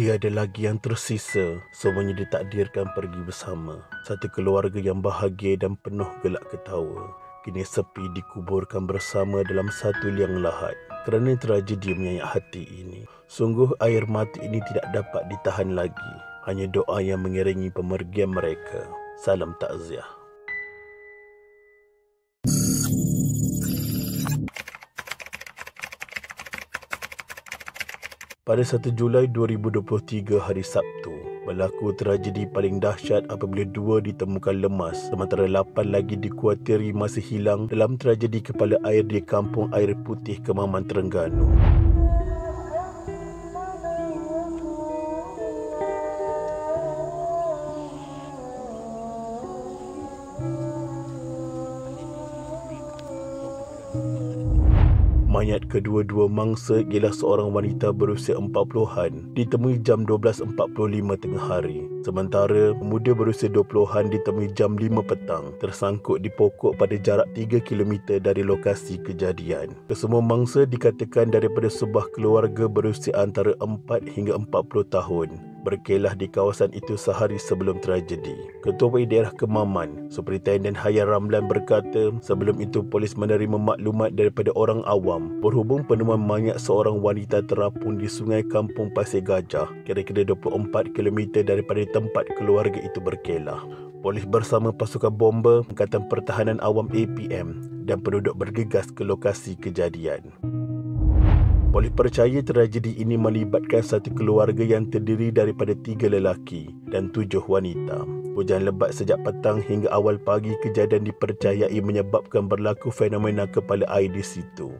Tiada lagi yang tersisa, semuanya ditakdirkan pergi bersama. Satu keluarga yang bahagia dan penuh gelak ketawa, kini sepi dikuburkan bersama dalam satu liang lahat kerana tragedi menyenyak hati ini. Sungguh air mata ini tidak dapat ditahan lagi. Hanya doa yang mengiringi pemergian mereka. Salam takziah. Pada 1 Julai 2023 hari Sabtu, berlaku tragedi paling dahsyat apabila 2 ditemukan lemas sementara 8 lagi dikuatiri masih hilang dalam tragedi kepala air di Kampung Air Putih, Kemaman, Terengganu. Mayat kedua-dua mangsa ialah seorang wanita berusia 40-an ditemui jam 12.45 tengah hari. Sementara pemuda berusia 20-an ditemui jam 5 petang tersangkut di pokok pada jarak 3 km dari lokasi kejadian. Kesemua mangsa dikatakan daripada sebuah keluarga berusia antara 4 hingga 40 tahun. Berkelah di kawasan itu sehari sebelum tragedi. Ketua Daerah Kemaman, Superintendent Haya Ramlan berkata, sebelum itu polis menerima maklumat daripada orang awam berhubung penemuan mayat seorang wanita terapung di Sungai Kampung Pasir Gajah, kira-kira 24 km daripada tempat keluarga itu berkelah. Polis bersama pasukan bomba, Angkatan Pertahanan Awam APM dan penduduk bergegas ke lokasi kejadian. Polis percaya tragedi ini melibatkan satu keluarga yang terdiri daripada 3 lelaki dan 7 wanita. Hujan lebat sejak petang hingga awal pagi kejadian dipercayai menyebabkan berlaku fenomena kepala air di situ.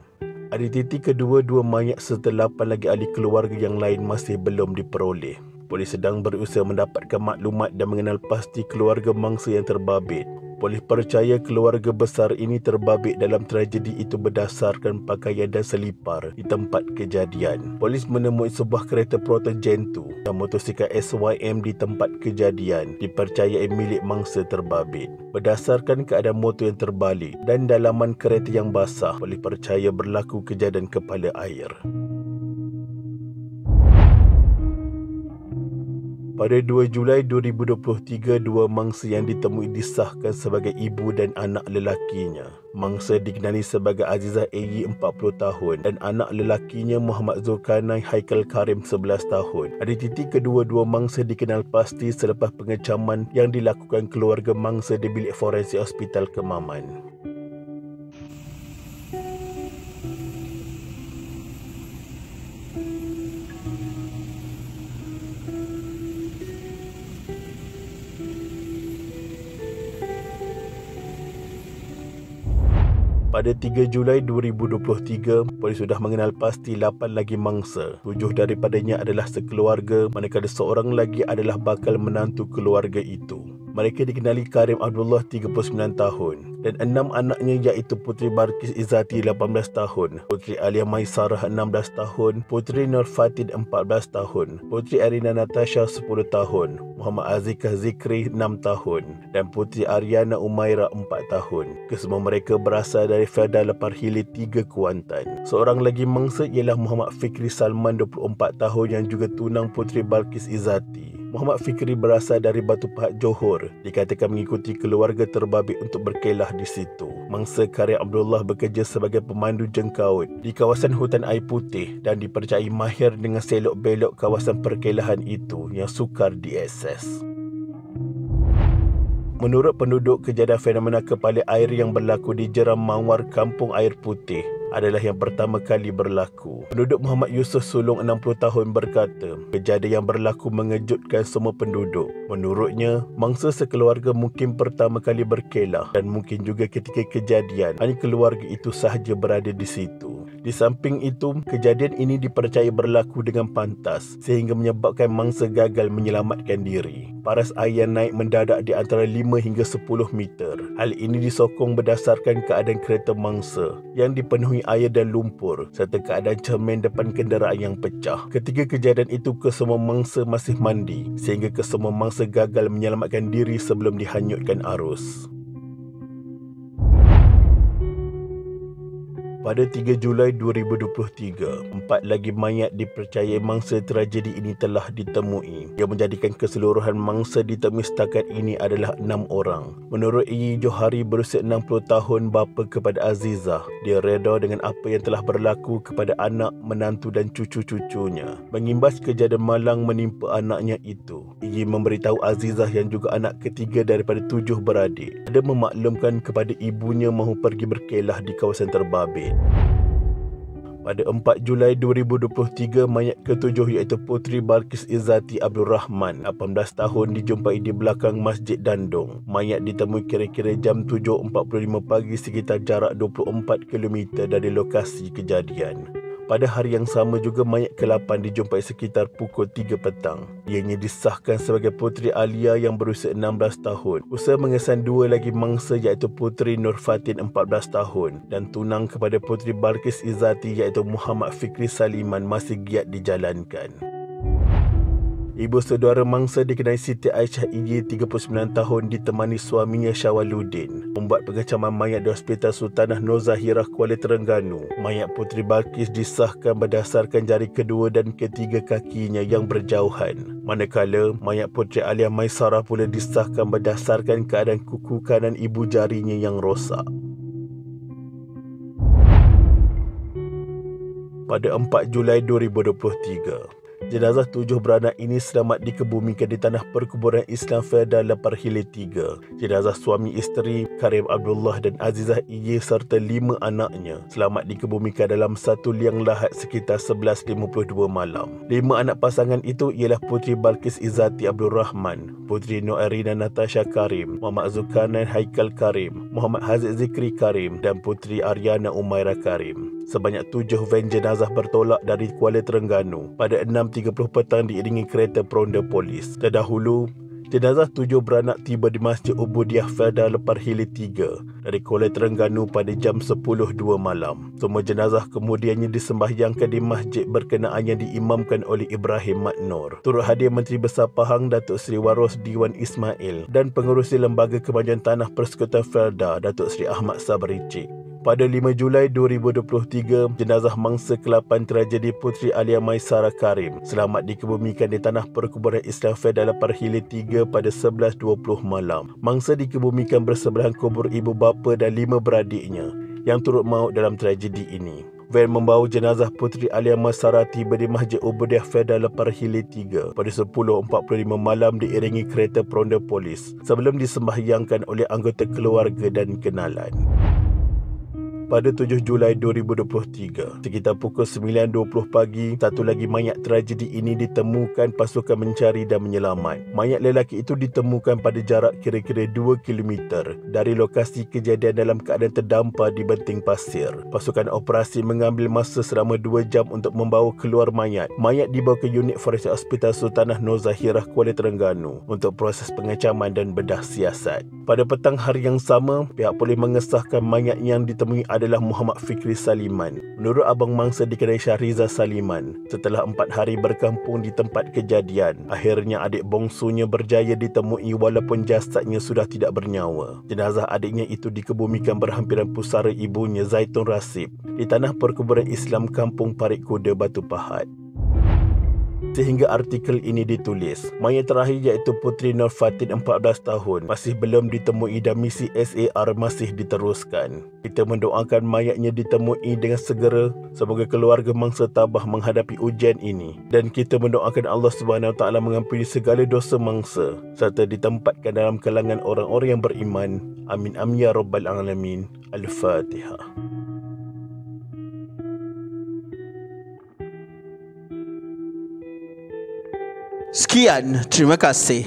Identiti kedua-dua mayat serta 8 lagi ahli keluarga yang lain masih belum diperoleh. Polis sedang berusaha mendapatkan maklumat dan mengenal pasti keluarga mangsa yang terbabit. Polis percaya keluarga besar ini terbabit dalam tragedi itu berdasarkan pakaian dan selipar di tempat kejadian. Polis menemui sebuah kereta Proton Gen 2 dan motosikal SYM di tempat kejadian dipercayai milik mangsa terbabit. Berdasarkan keadaan motor yang terbalik dan dalaman kereta yang basah, polis percaya berlaku kejadian kepala air. Pada 2 Julai 2023, 2 mangsa yang ditemui disahkan sebagai ibu dan anak lelakinya. Mangsa dikenali sebagai Azizah AY 40 tahun dan anak lelakinya Muhammad Zulkarnain Haikal Karim 11 tahun. Identiti kedua-dua mangsa dikenal pasti selepas pengecaman yang dilakukan keluarga mangsa di bilik forensik Hospital Kemaman. Pada 3 Julai 2023, polis sudah mengenal pasti 8 lagi mangsa. 7 daripadanya adalah sekeluarga, manakala seorang lagi adalah bakal menantu keluarga itu. Mereka dikenali Karim Abdullah 39 tahun dan 6 anaknya iaitu Puteri Balqis Izzati 18 tahun, Puteri Alia Maisarah 16 tahun, Puteri Nur Fatin 14 tahun, Puteri Arina Natasha 10 tahun, Muhammad Azikah Zikri 6 tahun dan Puteri Ariana Umaira 4 tahun. Kesemua mereka berasal dari Felda Lepar Hilir 3, Kuantan. Seorang lagi mangsa ialah Muhammad Fikri Salman 24 tahun yang juga tunang Puteri Balqis Izzati. Muhammad Fikri berasal dari Batu Pahat, Johor. Dikatakan mengikuti keluarga terbabit untuk berkelah di situ. Mangsa Karim Abdullah bekerja sebagai pemandu jengkaut di kawasan hutan air putih dan dipercayai mahir dengan selok-belok kawasan perkelahan itu yang sukar diakses. Menurut penduduk, kejadian fenomena kepala air yang berlaku di Jeram Mawar, Kampung Air Putih adalah yang pertama kali berlaku. Penduduk Muhammad Yusuf Sulong 60 tahun berkata, kejadian yang berlaku mengejutkan semua penduduk. Menurutnya, mangsa sekeluarga mungkin pertama kali berkelah dan mungkin juga ketika kejadian hanya keluarga itu sahaja berada di situ. Di samping itu, kejadian ini dipercayai berlaku dengan pantas sehingga menyebabkan mangsa gagal menyelamatkan diri. Paras air yang naik mendadak di antara 5 hingga 10 meter. Hal ini disokong berdasarkan keadaan kereta mangsa yang dipenuhi air dan lumpur serta keadaan cermin depan kenderaan yang pecah. Ketika kejadian itu, kesemua mangsa masih mandi sehingga kesemua mangsa gagal menyelamatkan diri sebelum dihanyutkan arus. Pada 3 Julai 2023, 4 lagi mayat dipercayai mangsa tragedi ini telah ditemui, yang menjadikan keseluruhan mangsa ditemui setakat ini adalah 6 orang. Menurut Iyi Johari berusia 60 tahun, bapa kepada Azizah, dia reda dengan apa yang telah berlaku kepada anak, menantu dan cucu-cucunya. Mengimbas kejadian malang menimpa anaknya itu, Iyi memberitahu Azizah yang juga anak ketiga daripada 7 beradik, ada memaklumkan kepada ibunya mahu pergi berkelah di kawasan terbabit. Pada 4 Julai 2023, mayat ketujuh iaitu Puteri Balqis Izzati Abdul Rahman, 18 tahun, dijumpai di belakang Masjid Dandong. Mayat ditemui kira-kira jam 7.45 pagi sekitar jarak 24 km dari lokasi kejadian. Pada hari yang sama juga, mayat ke-8 dijumpai sekitar pukul 3 petang. Ianya disahkan sebagai Puteri Alia yang berusia 16 tahun. Usaha mengesan 2 lagi mangsa iaitu Puteri Nur Fatin 14 tahun dan tunang kepada Puteri Balqis Izzati iaitu Muhammad Fikri Saliman masih giat dijalankan. Ibu saudara mangsa dikenali Siti Aisyah Iyi, 39 tahun, ditemani suaminya Syawaluddin membuat pengecaman mayat di Hospital Sultanah Nur Zahirah, Kuala Terengganu. Mayat Puteri Balqis disahkan berdasarkan jari kedua dan ketiga kakinya yang berjauhan. Manakala mayat Puteri Alia Maisarah pula disahkan berdasarkan keadaan kuku kanan ibu jarinya yang rosak. Pada 4 Julai 2023, jenazah 7 beranak ini selamat dikebumikan di Tanah Perkuburan Islam Feodal Lepar Hilir 3. Jenazah suami isteri Karim Abdullah dan Azizah Iyi serta 5 anaknya selamat dikebumikan dalam satu liang lahat sekitar 11.52 malam. 5 anak pasangan itu ialah Puteri Balqis Izzati Abdul Rahman, Puteri Noerina Natasha Karim, Muhammad Zulkarnain Haikal Karim, Muhammad Haziq Zikri Karim dan Puteri Aryana Umairah Karim. Sebanyak 7 van jenazah bertolak dari Kuala Terengganu pada 6.30 petang diiringi kereta peronda polis. Terdahulu, jenazah 7 beranak tiba di Masjid Ubudiah Feodal Lepar Hilir 3 dari Kuala Terengganu pada jam 10.02 malam. Semua jenazah kemudiannya disembahyangkan di masjid berkenaan yang diimamkan oleh Ibrahim Mat Nur. Turut hadir Menteri Besar Pahang Datuk Seri Waros Diwan Ismail dan Pengerusi Lembaga Kemajuan Tanah Persekutuan Felda Datuk Seri Ahmad Sabri Cik. Pada 5 Julai 2023, jenazah mangsa ke-8 tragedi Puteri Alia Maisarah Karim selamat dikebumikan di Tanah Perkuburan Islam Feodal Lepar Hilir 3 pada 11.20 malam. Mangsa dikebumikan bersebelahan kubur ibu bapa dan 5 beradiknya yang turut maut dalam tragedi ini. Van membawa jenazah Puteri Alia Maisarah tiba di Masjid Ubudiah Feodal Lepar Hilir 3 pada 10.45 malam diiringi kereta peronda polis sebelum disembahyangkan oleh anggota keluarga dan kenalan. Pada 7 Julai 2023, sekitar pukul 9.20 pagi, satu lagi mayat tragedi ini ditemukan pasukan mencari dan menyelamat. Mayat lelaki itu ditemukan pada jarak kira-kira 2 km dari lokasi kejadian dalam keadaan terdampar di benting pasir. Pasukan operasi mengambil masa selama 2 jam untuk membawa keluar mayat. Mayat dibawa ke unit forensik Hospital Sultanah Nur Zahirah, Kuala Terengganu untuk proses pengecaman dan bedah siasat. Pada petang hari yang sama, pihak polis mengesahkan mayat yang ditemui adalah Muhammad Fikri Saliman. Menurut abang mangsa dikenali Syahriza Saliman, setelah 4 hari berkampung di tempat kejadian, akhirnya adik bongsunya berjaya ditemui walaupun jasadnya sudah tidak bernyawa. Jenazah adiknya itu dikebumikan berhampiran pusara ibunya Zaitun Rasib di Tanah Perkuburan Islam Kampung Parit Kuda, Batu Pahat. Sehingga artikel ini ditulis, mayat terakhir iaitu Puteri Nur Fatin 14 tahun masih belum ditemui dan misi SAR masih diteruskan. Kita mendoakan mayatnya ditemui dengan segera. Semoga keluarga mangsa tabah menghadapi ujian ini dan kita mendoakan Allah Subhanahu Wa Taala mengampuni segala dosa mangsa serta ditempatkan dalam kalangan orang-orang yang beriman. Amin amin ya rabbal alamin. Al-Fatihah. Sekian, terima kasih.